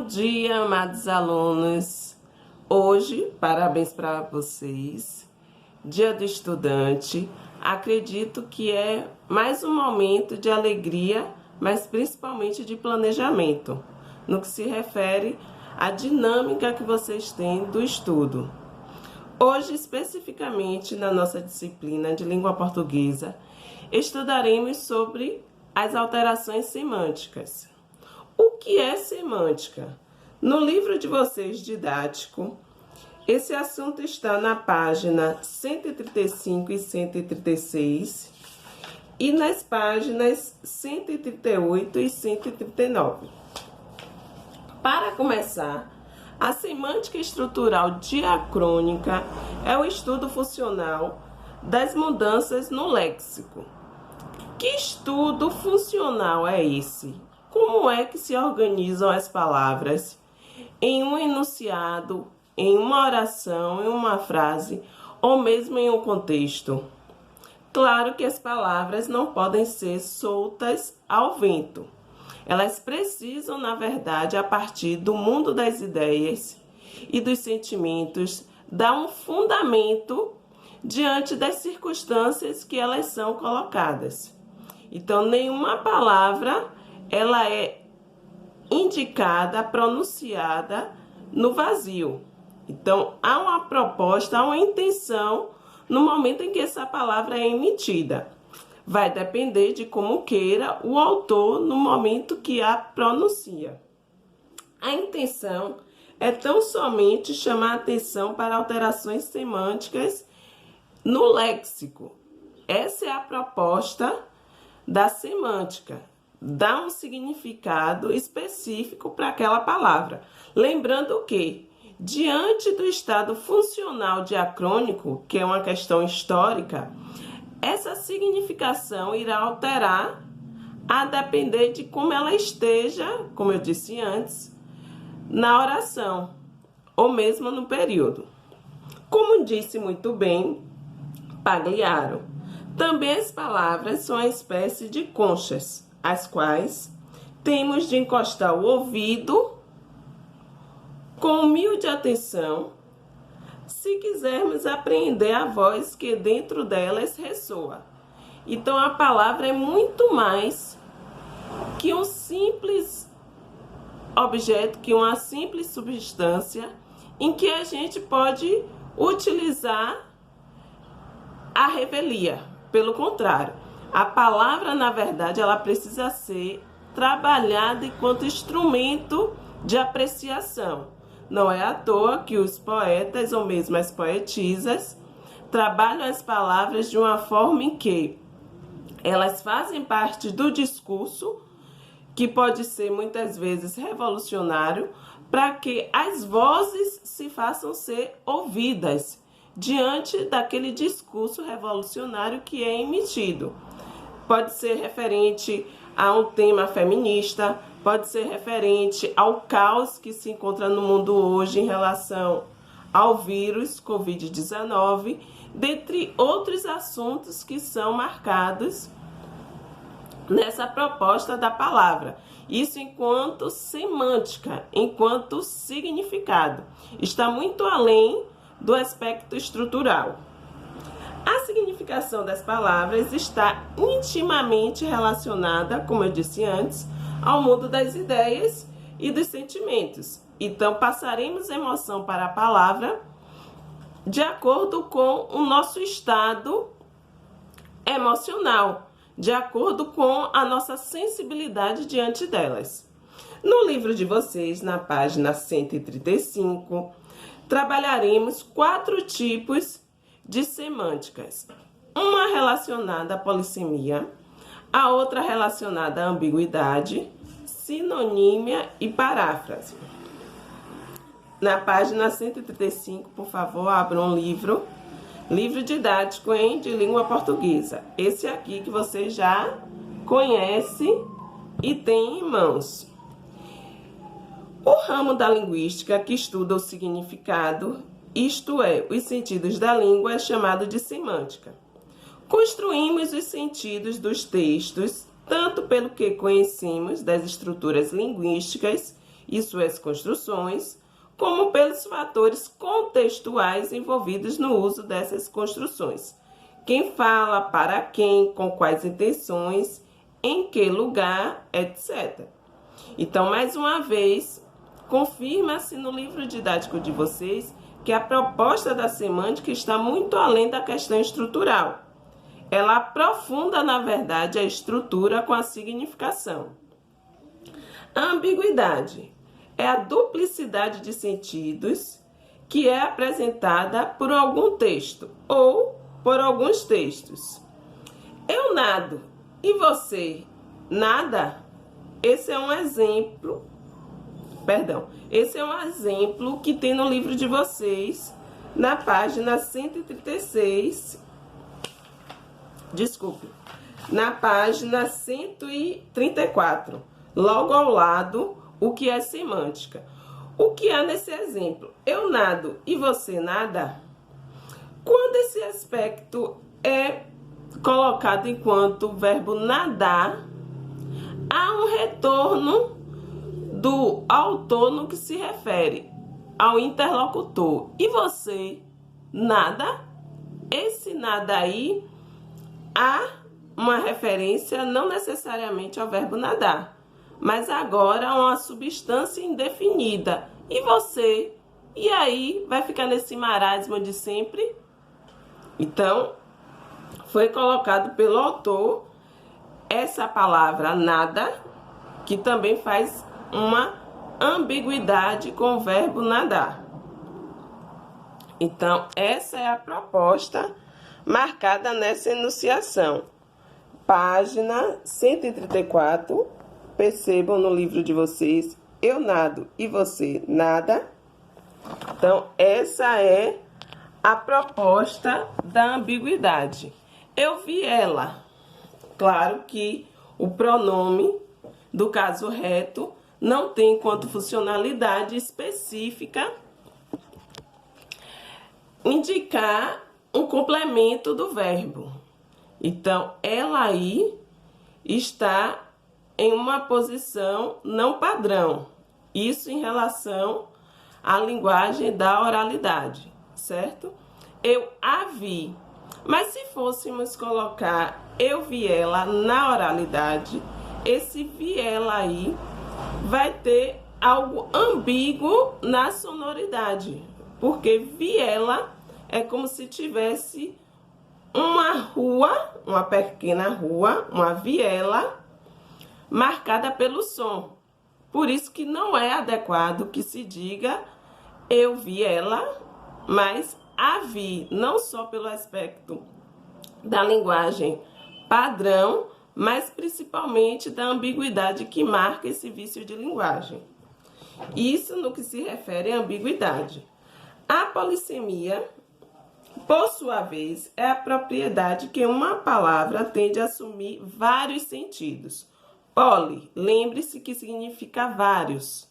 Bom dia, amados alunos. Hoje, parabéns para vocês. Dia do Estudante. Acredito que é mais um momento de alegria, mas principalmente de planejamento, no que se refere à dinâmica que vocês têm do estudo. Hoje, especificamente na nossa disciplina de língua portuguesa, estudaremos sobre as alterações semânticas. O que é semântica? No livro de vocês didático, esse assunto está na página 135 e 136 e nas páginas 138 e 139. Para começar, a semântica estrutural diacrônica é o estudo funcional das mudanças no léxico. Que estudo funcional é esse? Como é que se organizam as palavras em um enunciado, em uma oração, em uma frase ou mesmo em um contexto? Claro que as palavras não podem ser soltas ao vento. Elas precisam, na verdade, a partir do mundo das ideias e dos sentimentos, dar um fundamento diante das circunstâncias que elas são colocadas. Então, nenhuma palavra ela é indicada, pronunciada no vazio. Então, há uma proposta, há uma intenção no momento em que essa palavra é emitida. Vai depender de como queira o autor no momento que a pronuncia. A intenção é tão somente chamar atenção para alterações semânticas no léxico. Essa é a proposta da semântica. Dá um significado específico para aquela palavra. Lembrando que, diante do estado funcional diacrônico, que é uma questão histórica, essa significação irá alterar a depender de como ela esteja, como eu disse antes, na oração, ou mesmo no período. Como disse muito bem Pagliaro, também as palavras são uma espécie de conchas, as quais temos de encostar o ouvido com humilde atenção, se quisermos apreender a voz que dentro delas ressoa. Então, a palavra é muito mais que um simples objeto, que uma simples substância, em que a gente pode utilizar a revelia. Pelo contrário, a palavra, na verdade, ela precisa ser trabalhada enquanto instrumento de apreciação. Não é à toa que os poetas, ou mesmo as poetisas, trabalham as palavras de uma forma em que elas fazem parte do discurso, que pode ser muitas vezes revolucionário, para que as vozes se façam ser ouvidas diante daquele discurso revolucionário que é emitido. Pode ser referente a um tema feminista, pode ser referente ao caos que se encontra no mundo hoje em relação ao vírus Covid-19, dentre outros assuntos que são marcados nessa proposta da palavra. Isso enquanto semântica, enquanto significado. Está muito além do aspecto estrutural. A significação das palavras está intimamente relacionada, como eu disse antes, ao mundo das ideias e dos sentimentos. Então, passaremos emoção para a palavra de acordo com o nosso estado emocional, de acordo com a nossa sensibilidade diante delas. No livro de vocês, na página 135, trabalharemos 4 tipos de semânticas. Uma relacionada à polissemia, a outra relacionada à ambiguidade, sinonímia e paráfrase. Na página 135, por favor, abra um livro didático de língua portuguesa. Esse aqui que você já conhece e tem em mãos. O ramo da linguística que estuda o significado, isto é, os sentidos da língua, é chamado de semântica. Construímos os sentidos dos textos tanto pelo que conhecemos das estruturas linguísticas e suas construções, como pelos fatores contextuais envolvidos no uso dessas construções. Quem fala, para quem, com quais intenções, em que lugar, etc. Então, mais uma vez, confirma-se no livro didático de vocês que a proposta da semântica está muito além da questão estrutural. Ela aprofunda, na verdade, a estrutura com a significação. A ambiguidade é a duplicidade de sentidos que é apresentada por algum texto ou por alguns textos. Eu nado e você nada? Esse é um exemplo que tem no livro de vocês, na página 136, na página 134, logo ao lado, o que é semântica. O que há nesse exemplo? Eu nado e você nada? Quando esse aspecto é colocado enquanto verbo nadar, há um retorno do autor no que se refere ao interlocutor. E você nada? Esse nada aí há uma referência não necessariamente ao verbo nadar, mas agora a uma substância indefinida. E você? E aí vai ficar nesse marasmo de sempre? Então, foi colocado pelo autor essa palavra nada, que também faz uma ambiguidade com o verbo nadar. Então, essa é a proposta marcada nessa enunciação. Página 134, percebam no livro de vocês, eu nado e você nada. Então, essa é a proposta da ambiguidade. Eu vi ela. Claro que o pronome do caso reto não tem enquanto funcionalidade específica indicar um complemento do verbo. Então, ela aí está em uma posição não padrão. Isso em relação à linguagem da oralidade, certo? Eu a vi. Mas se fôssemos colocar eu vi ela na oralidade, esse vi ela aí vai ter algo ambíguo na sonoridade, porque vi ela é como se tivesse uma rua, uma pequena rua, uma viela marcada pelo som. Por isso que não é adequado que se diga eu vi ela, mas a vi, não só pelo aspecto da linguagem padrão, mas principalmente da ambiguidade que marca esse vício de linguagem. Isso no que se refere à ambiguidade. A polissemia, por sua vez, é a propriedade que uma palavra tende a assumir vários sentidos. Poli, lembre-se que significa vários,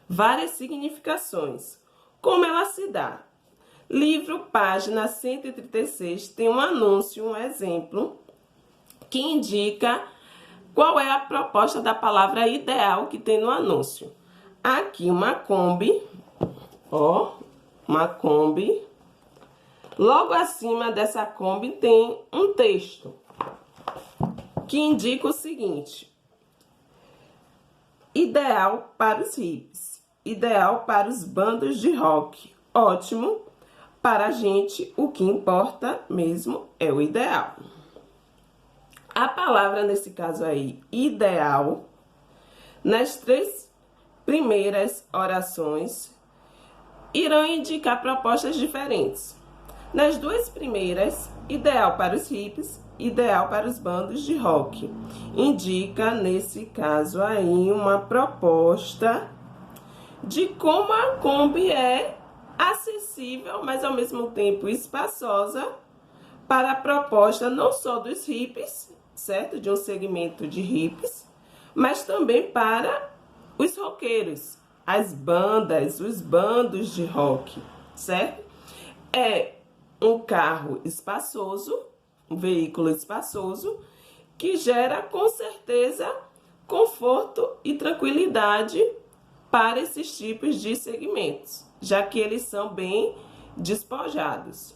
várias significações. Como ela se dá? Livro, página 136, tem um anúncio, um exemplo, que indica qual é a proposta da palavra ideal que tem no anúncio. Aqui uma Kombi, ó, uma Kombi. Logo acima dessa Kombi tem um texto que indica o seguinte: ideal para os hippies, ideal para os bandos de rock, ótimo, para a gente o que importa mesmo é o ideal. A palavra, nesse caso aí, ideal, nas 3 primeiras orações, irão indicar propostas diferentes. Nas 2 primeiras, ideal para os hippies, ideal para os bandos de rock. Indica, nesse caso aí, uma proposta de como a Kombi é acessível, mas ao mesmo tempo espaçosa, para a proposta não só dos hippies, certo? De um segmento de hippies, mas também para os roqueiros, as bandas, os bandos de rock, certo? É um carro espaçoso, um veículo espaçoso, que gera com certeza conforto e tranquilidade para esses tipos de segmentos, já que eles são bem despojados.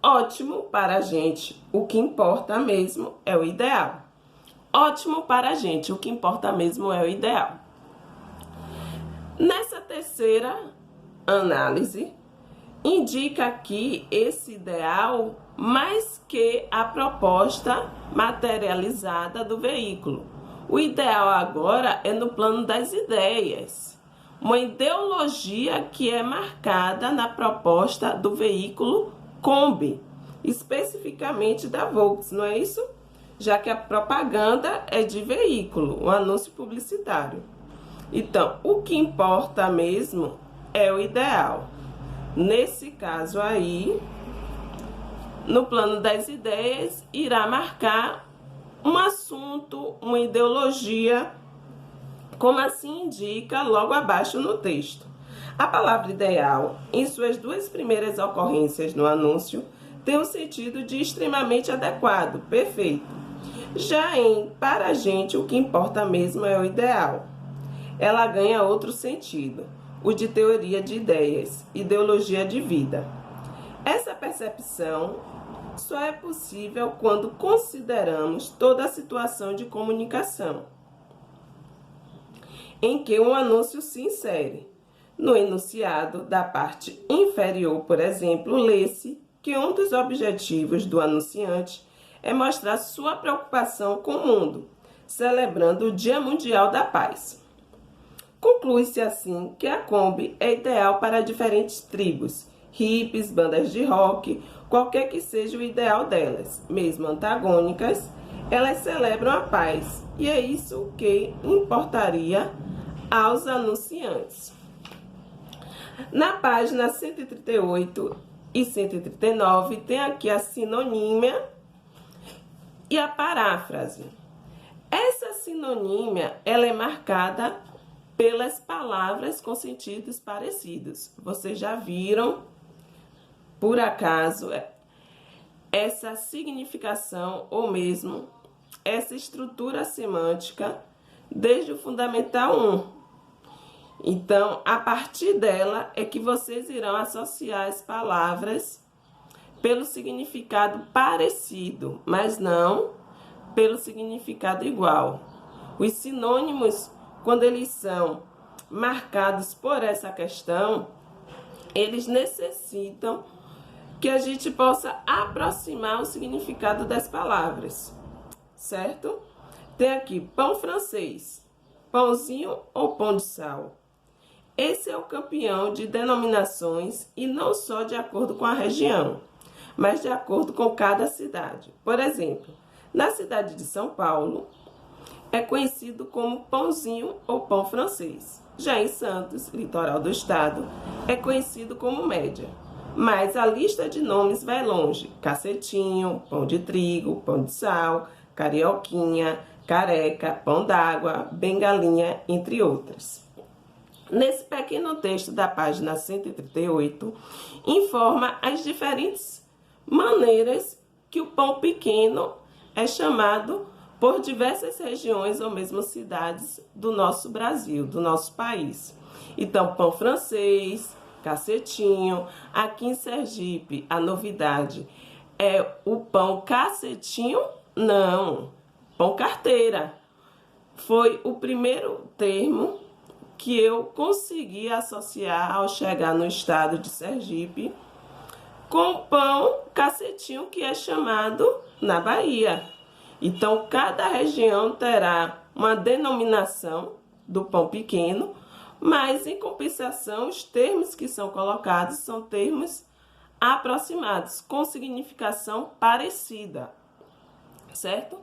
Ótimo para a gente, o que importa mesmo é o ideal. Ótimo para a gente, o que importa mesmo é o ideal. Nessa terceira análise, indica aqui esse ideal mais que a proposta materializada do veículo. O ideal agora é no plano das ideias, uma ideologia que é marcada na proposta do veículo Kombi, especificamente da Volks, não é isso? Já que a propaganda é de veículo, um anúncio publicitário. Então, o que importa mesmo é o ideal. Nesse caso aí, no plano das ideias, irá marcar um assunto, uma ideologia, como assim indica logo abaixo no texto. A palavra ideal, em suas duas primeiras ocorrências no anúncio, tem um sentido de extremamente adequado, perfeito. Já em para a gente, o que importa mesmo é o ideal. Ela ganha outro sentido, o de teoria de ideias, ideologia de vida. Essa percepção só é possível quando consideramos toda a situação de comunicação em que um anúncio se insere. No enunciado da parte inferior, por exemplo, lê-se que um dos objetivos do anunciante é mostrar sua preocupação com o mundo, celebrando o Dia Mundial da Paz. Conclui-se assim que a Kombi é ideal para diferentes tribos, hippies, bandas de rock, qualquer que seja o ideal delas, mesmo antagônicas, elas celebram a paz, e é isso que importaria aos anunciantes. Na página 138 e 139 tem aqui a sinonímia e a paráfrase. Essa sinonímia, ela é marcada pelas palavras com sentidos parecidos. Vocês já viram, por acaso, essa significação ou mesmo essa estrutura semântica desde o Fundamental 1. Então, a partir dela é que vocês irão associar as palavras pelo significado parecido, mas não pelo significado igual. Os sinônimos, quando eles são marcados por essa questão, eles necessitam que a gente possa aproximar o significado das palavras, certo? Tem aqui pão francês, pãozinho ou pão de sal. Esse é o campeão de denominações e não só de acordo com a região, mas de acordo com cada cidade. Por exemplo, na cidade de São Paulo, é conhecido como pãozinho ou pão francês. Já em Santos, litoral do estado, é conhecido como média. Mas a lista de nomes vai longe. Cacetinho, pão de trigo, pão de sal, carioquinha, careca, pão d'água, bengalinha, entre outras. Nesse pequeno texto da página 138, informa as diferentes maneiras que o pão pequeno é chamado por diversas regiões ou mesmo cidades do nosso Brasil, do nosso país. Então, pão francês, cacetinho. Aqui em Sergipe, a novidade é o pão cacetinho? Não, pão carteira. Foi o primeiro termo que eu consegui associar ao chegar no estado de Sergipe com o pão cacetinho que é chamado na Bahia. Então, cada região terá uma denominação do pão pequeno, mas, em compensação, os termos que são colocados são termos aproximados, com significação parecida, certo?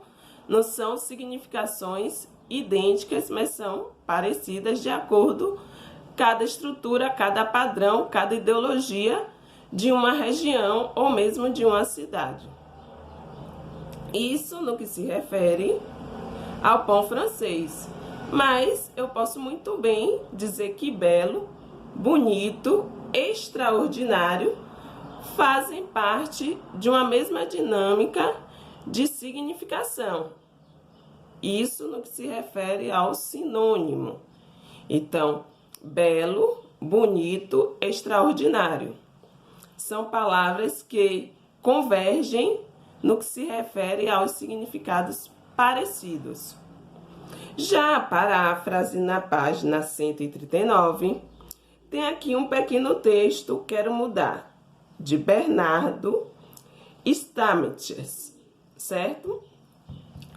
Não são significações idênticas, mas são parecidas de acordo com cada estrutura, cada padrão, cada ideologia de uma região ou mesmo de uma cidade. Isso no que se refere ao pão francês. Mas eu posso muito bem dizer que belo, bonito, extraordinário fazem parte de uma mesma dinâmica de significação. Isso no que se refere ao sinônimo. Então, belo, bonito, extraordinário. São palavras que convergem no que se refere aos significados parecidos. Já a paráfrase na página 139, tem aqui um pequeno texto, quero mudar, de Bernardo Stamitz, certo?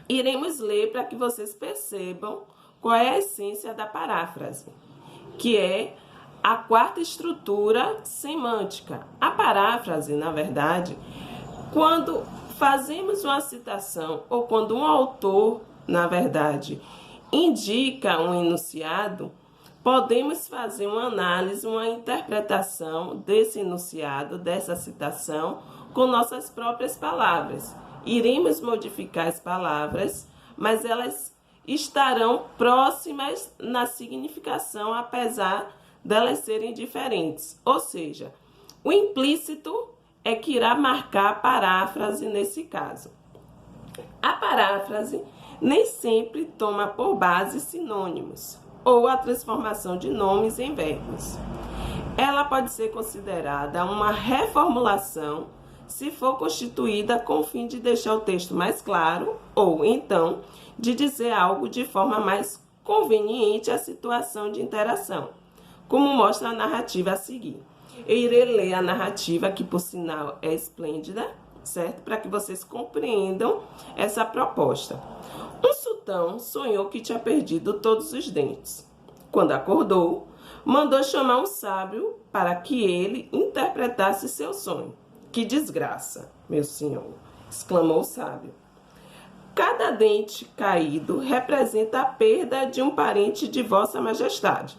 Iremos ler para que vocês percebam qual é a essência da paráfrase, que é a quarta estrutura semântica. A paráfrase, na verdade, quando fazemos uma citação ou quando um autor, na verdade, indica um enunciado, podemos fazer uma análise, uma interpretação desse enunciado, dessa citação, com nossas próprias palavras. Iremos modificar as palavras, mas elas estarão próximas na significação, apesar delas serem diferentes. Ou seja, o implícito é que irá marcar a paráfrase nesse caso. A paráfrase nem sempre toma por base sinônimos ou a transformação de nomes em verbos. Ela pode ser considerada uma reformulação se for constituída com o fim de deixar o texto mais claro ou, então, de dizer algo de forma mais conveniente à situação de interação, como mostra a narrativa a seguir. Eu irei ler a narrativa, que por sinal é esplêndida, certo? Para que vocês compreendam essa proposta. Um sultão sonhou que tinha perdido todos os dentes. Quando acordou, mandou chamar um sábio para que ele interpretasse seu sonho. Que desgraça, meu senhor, exclamou o sábio. Cada dente caído representa a perda de um parente de vossa majestade.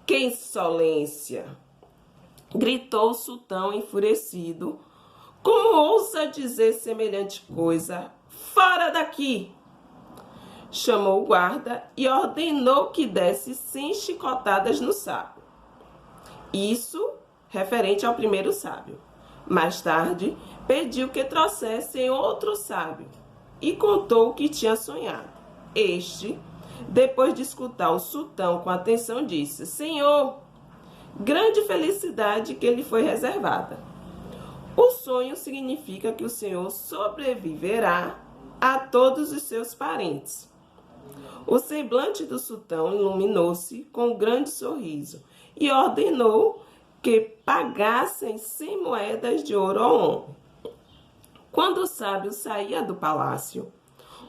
Que insolência! Gritou o sultão enfurecido. Como ousa dizer semelhante coisa? Fora daqui! Chamou o guarda e ordenou que desse 100 chicotadas no sábio. Isso referente ao primeiro sábio. Mais tarde, pediu que trouxessem outro sábio e contou o que tinha sonhado. Este, depois de escutar o sultão com atenção, disse: Senhor, grande felicidade que lhe foi reservada. O sonho significa que o senhor sobreviverá a todos os seus parentes. O semblante do sultão iluminou-se com um grande sorriso e ordenou que pagassem 100 moedas de ouro ao homem. Quando o sábio saía do palácio,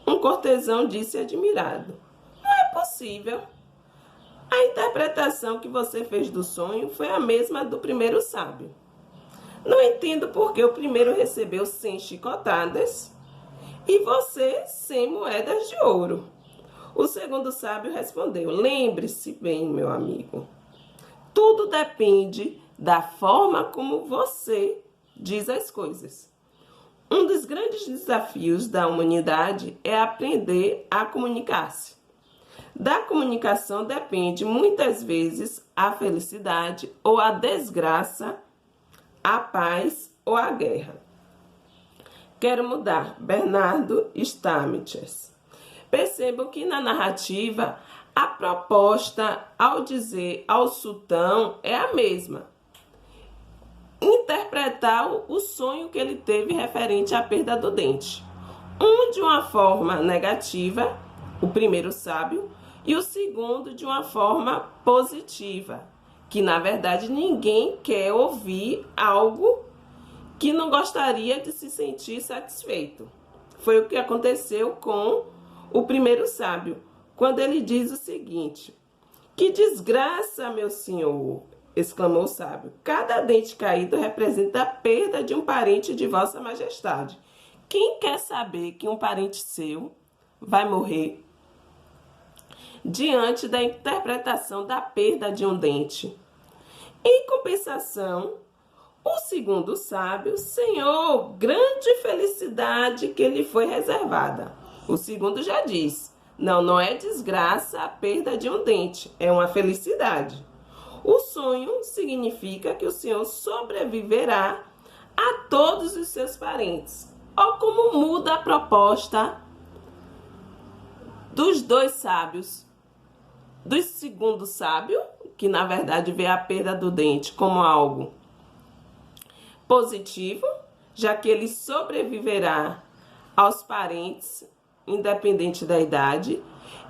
um cortesão disse admirado: Não é possível. A interpretação que você fez do sonho foi a mesma do primeiro sábio. Não entendo por que o primeiro recebeu 100 chicotadas e você 100 moedas de ouro. O segundo sábio respondeu: Lembre-se bem, meu amigo. Tudo depende da forma como você diz as coisas. Um dos grandes desafios da humanidade é aprender a comunicar-se. Da comunicação depende muitas vezes a felicidade ou a desgraça, a paz ou a guerra. Quero mudar. Bernardo Stamitz. Percebam que na narrativa a proposta ao dizer ao sultão é a mesma. Interpretar o sonho que ele teve referente à perda do dente. Um de uma forma negativa, o primeiro sábio, e o segundo de uma forma positiva, que na verdade ninguém quer ouvir algo que não gostaria de se sentir satisfeito. Foi o que aconteceu com o primeiro sábio, quando ele diz o seguinte: Que desgraça, meu senhor! Exclamou o sábio. Cada dente caído representa a perda de um parente de vossa majestade. Quem quer saber que um parente seu vai morrer? Diante da interpretação da perda de um dente. Em compensação, o segundo sábio, Senhor, grande felicidade que lhe foi reservada. O segundo já diz: não é desgraça a perda de um dente, é uma felicidade. O sonho significa que o senhor sobreviverá a todos os seus parentes. Olha como muda a proposta dos dois sábios. Do segundo sábio, que na verdade vê a perda do dente como algo positivo, já que ele sobreviverá aos parentes, independente da idade,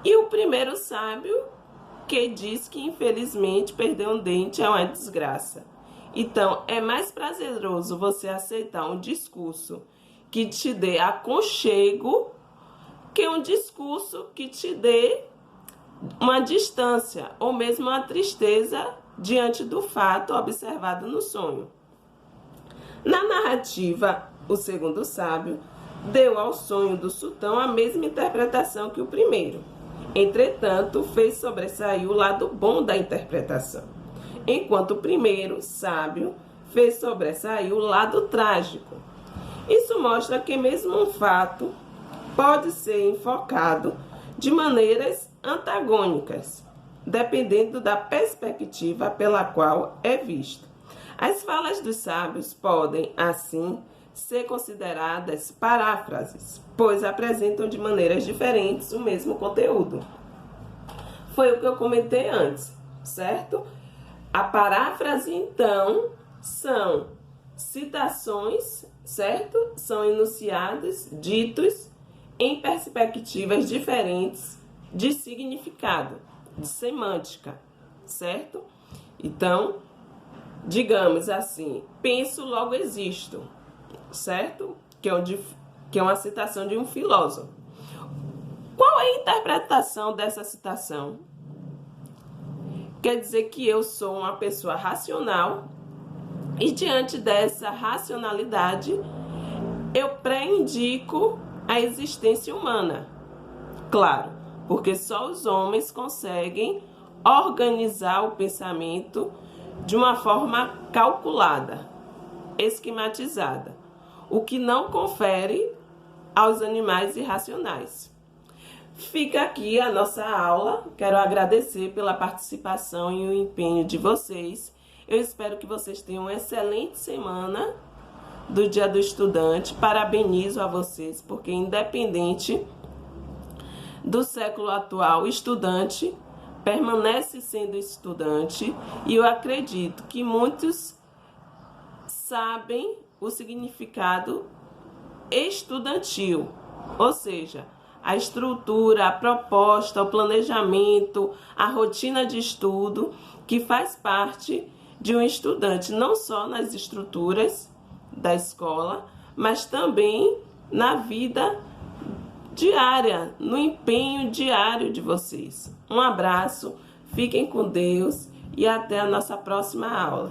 e o primeiro sábio que diz que infelizmente perder um dente é uma desgraça. Então, é mais prazeroso você aceitar um discurso que te dê aconchego que um discurso que te dê uma distância ou mesmo uma tristeza diante do fato observado no sonho. Na narrativa, o segundo sábio deu ao sonho do sultão a mesma interpretação que o primeiro. Entretanto, fez sobressair o lado bom da interpretação, enquanto o primeiro sábio fez sobressair o lado trágico. Isso mostra que mesmo um fato pode ser enfocado de maneiras antagônicas, dependendo da perspectiva pela qual é visto. As falas dos sábios podem, assim, ser consideradas paráfrases, pois apresentam de maneiras diferentes o mesmo conteúdo. Foi o que eu comentei antes, certo? A paráfrase, então, são citações, certo? São enunciados ditos em perspectivas diferentes de significado, de semântica, certo? Então, digamos assim, penso, logo existo, certo? Que é uma citação de um filósofo. Qual é a interpretação dessa citação? Quer dizer que eu sou uma pessoa racional e diante dessa racionalidade eu pré-indico a existência humana. Claro, porque só os homens conseguem organizar o pensamento de uma forma calculada, esquematizada, o que não confere aos animais irracionais. Fica aqui a nossa aula. Quero agradecer pela participação e o empenho de vocês. Eu espero que vocês tenham uma excelente semana do Dia do Estudante. Parabenizo a vocês, porque independente do século atual, estudante permanece sendo estudante, e eu acredito que muitos sabem o significado estudantil, ou seja, a estrutura, a proposta, o planejamento, a rotina de estudo que faz parte de um estudante, não só nas estruturas da escola, mas também na vida diária, no empenho diário de vocês. Um abraço, fiquem com Deus e até a nossa próxima aula.